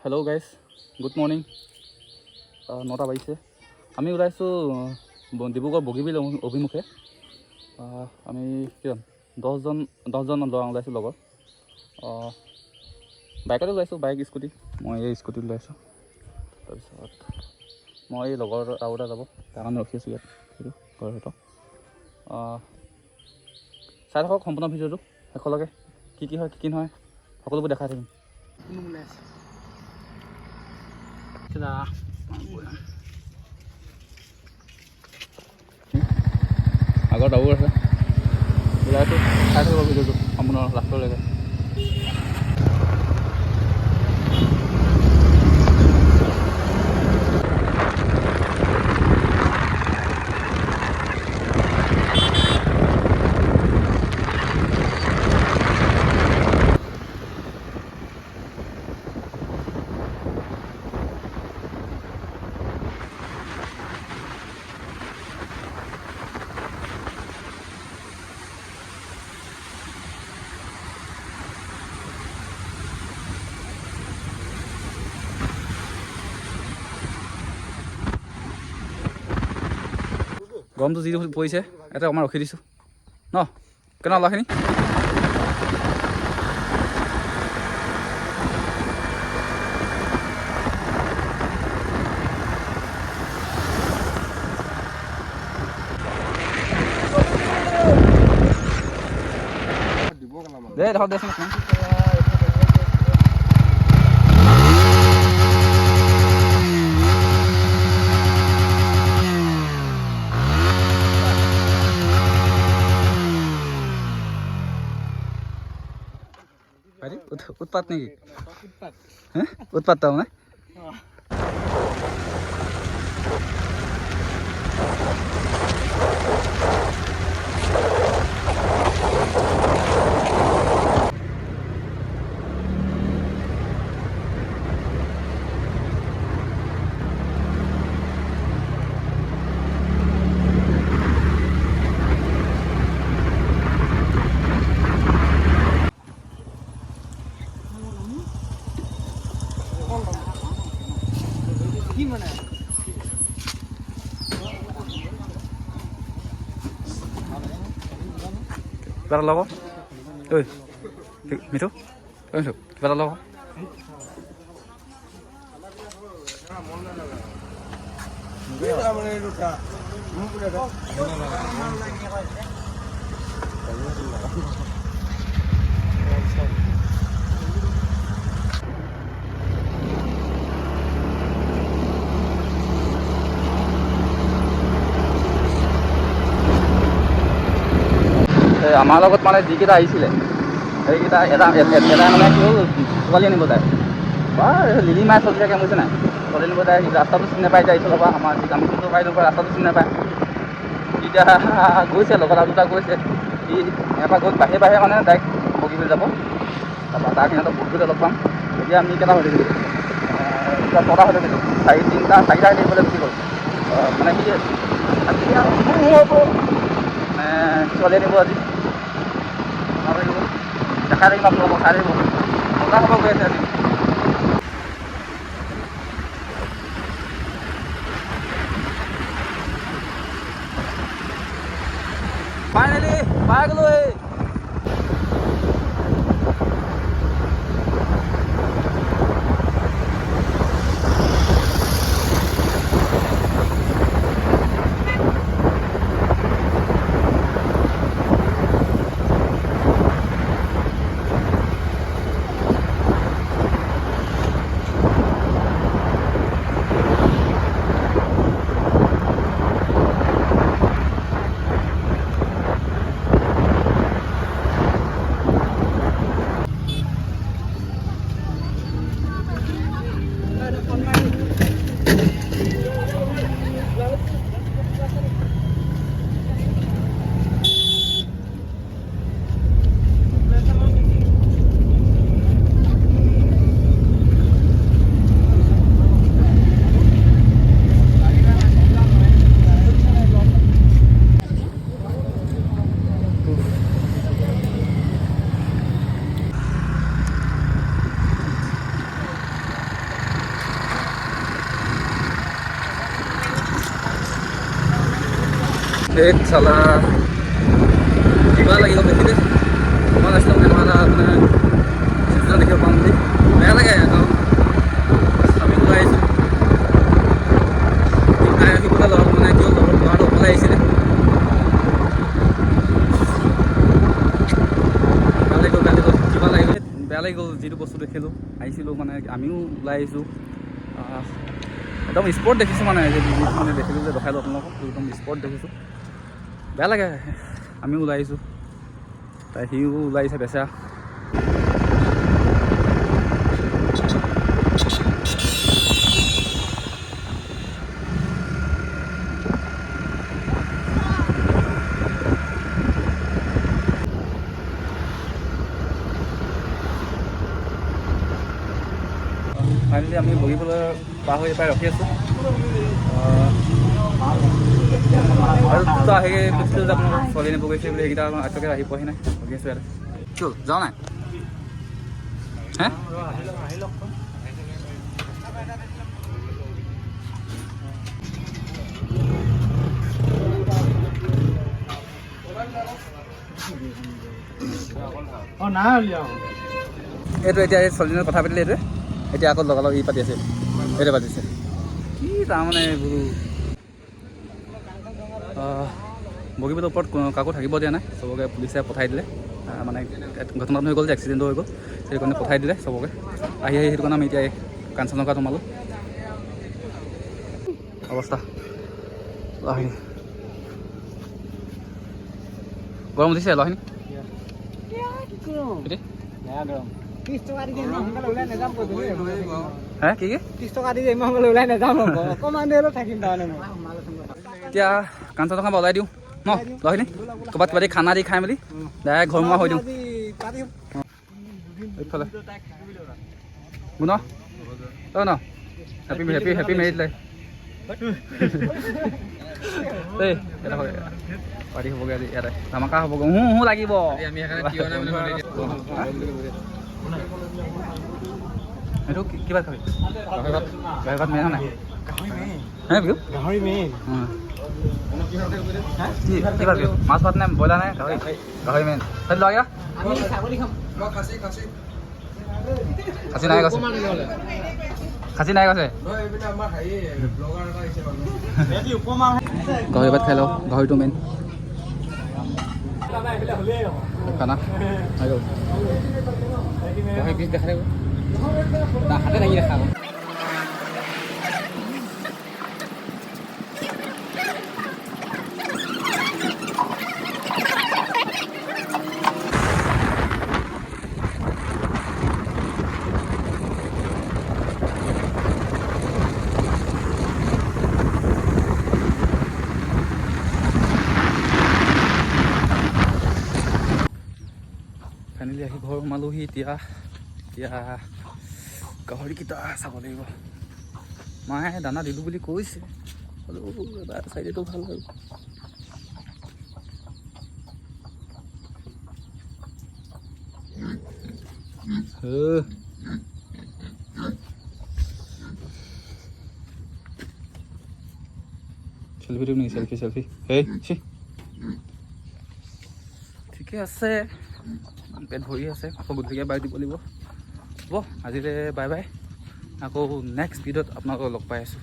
Hello' guys, good morning. 9টা বাজিছে। আমি ওলাইছোঁ ডিব্ৰুগড় বগীবিল অভিমুখে। আমি কিমান 10জন ল'ৰা ওলাইছোঁ লগৰ। বাইকতে ওলাইছোঁ, বাইক স্কুটি। মই এই স্কুটিত ওলাইছোঁ। তাৰপিছত মই এই লগৰ আৰু এটা যাব, তাৰ কাৰণে ৰখি আছোঁ ইয়াত। সেইটো ঘৰৰ ভিতৰত চাই থাকক সম্পূৰ্ণ ভিডিঅ'টো শেষলৈকে। কি হয় কি নহয় সকলোবোৰ দেখাই থাকিম। আগত ডাবুৰ আছে, ওলাইছোঁ। চাই থাকিব ভিডিঅ'টো সম্পূৰ্ণ লাষ্টলৈকে। গৰমটো যি পৰিছে, ইয়াতে অকণমান ৰখি দিছোঁ ন। কেনে ল'ৰাখিনি দে দেখক দেচোন। উৎপাত নেকি? উৎপাত তাৰমানে কিবা এটা লগ। ঐ মিঠু, মিঠু কিবা এটা লগ। আমাৰ লগত মানে যিকেইটা আহিছিলে সেইকেইটা এটা মানে কি হ'ল, ছোৱালী আনিব যায়। লিলি মাছ চলি থাকে বুজিছে নাই। ছোৱালী আনিব যায়, ৰাস্তাটো চিনি নাপায়। এতিয়া এইফালৰ পৰা আমাৰ আমি যোনটো পাই যোনটো ৰাস্তাটো চিনি নাপায়। এতিয়া গৈছে লগত আৰু দুটা গৈছে। সি ইয়াৰ পৰা গৈ বাহিৰে মানে ডাইৰেক্ট বগীবিল যাব। তাৰপৰা তাৰ সিহঁতক বগীবিল লগ পাম। এতিয়া আমি কেইটা হৈ থাকিলোঁ, 6টা হৈ থাকিলোঁ। 4টা আহিবলৈ গুচি গ'ল। মানে সি মানে ছোৱালী আনিব আজি। দেখাই থাকিম আপোনালোকক, চাই থাকিব। মজা হ'ব গৈ আছে আজি। ফাইনেলি পাই গ'লো। एक চালা কিবা লাগিব দেখিলে মই আছিলোঁ মানে এটা মানে চিত্ৰ দেখিব পাম বুলি বেয়া লাগে আমি ওলাই আহিছোঁ আহিবলৈ লগত মানে কিয় লগত ল'ৰাটো অকলে আহিছিলে বেয়া লাগি গ'ল যিটো বস্তু দেখিলোঁ আহিছিলোঁ মানে আমিও ওলাই আহিছোঁ একদম স্পৰ্ট দেখিছোঁ মানে যিটো মানে দেখিলোঁ যে দেখালোঁ আপোনালোকক একদম স্পৰ্ট দেখিছোঁ বেয়া লাগে আমিও ওলাই আহিছোঁ তাই সিও ওলাই আহিছে বেচা ফাইনেলি আমি বহিবলৈ পাৰ হৈ পাই ৰখি আছোঁ আৰু দুটা আহি কৈছিলোঁ যে আপোনালোকক ছোৱালী নিব গৈছে বুলি সেইকেইটা আজিলৈকে আহি পোৱাহি নাই ৰখি আছোঁ ইয়াতে কিয় যাওঁ নাই হে এইটো এতিয়া এই ছোৱালীজনীৰ কথা পাতিলে এইটোৱে এতিয়া আকৌ লগালগ ই পাতি আছে এইটোৱে পাতিছে কি তাৰমানে এইবোৰ বগীবিলৰ ওপৰত কাকো থাকিব দিয়া নাই চবকে পুলিচে পঠাই দিলে মানে ঘটনাটো হৈ গ'ল যে এক্সিডেণ্টো হৈ গ'ল সেইটো কাৰণে পঠাই দিলে চবকে আহি সেইটো কাৰণে আমি এতিয়া কাঞ্চনজংঘা সোমালোঁ অৱস্থা লৰাখিনি গৰম উঠিছে লৰাখিনি হে কি 30 টকা দি ইমান ওলাই নাযাওঁ অকণমান দেৰি থাকিম তাৰমানে এতিয়া কাঞ্চনজংঘা ওলাই দিওঁ ন লৰাখিনি ক'ৰবাত কিবা খানা দি খাই মেলি ডাইৰেক্ট ঘৰমুৱা হৈ দিওঁ এইফালে গুণ অঁ ন happy happy happy married life এই এটা পাৰ্টি হ'বগৈ আজি ইয়াতে ধামাকা হ'বগৈ লাগিব এইটো কিবা খাবি গাহৰি ভাত মেইন নাই হে বিহু গাহৰি মেইন কি ভাত বিহু মাছ ভাত নাই ব্ৰইলাৰ নাই গাহৰি মেইন সেইটো লগা খাচী নাই কৈছে খাচী নাই কৈছে গাহৰি ভাত খাই লওঁ গাহৰিটো মেইন খানা গাহৰি পিছ দেখাই হাতে লাগি দেখা ফাইনেলি আহি ঘৰ সোমালোহি এতিয়া গাহৰিকেইটা চাব লাগিব মায়ে দানা দিলোঁ বুলি কৈছে এবাৰ চাইডেটো ভাল আৰু চেল্ফি দিওঁ নেকি চেল্ফি হেই ঠিকে আছে পেট ভৰি আছে আকৌ গধূলিকৈ বাই দিব লাগিব হ'ব আজিলৈ বাই বাই আকৌ নেক্সট ভিডিঅ'ত আপোনালোকক লগ পাই আছোঁ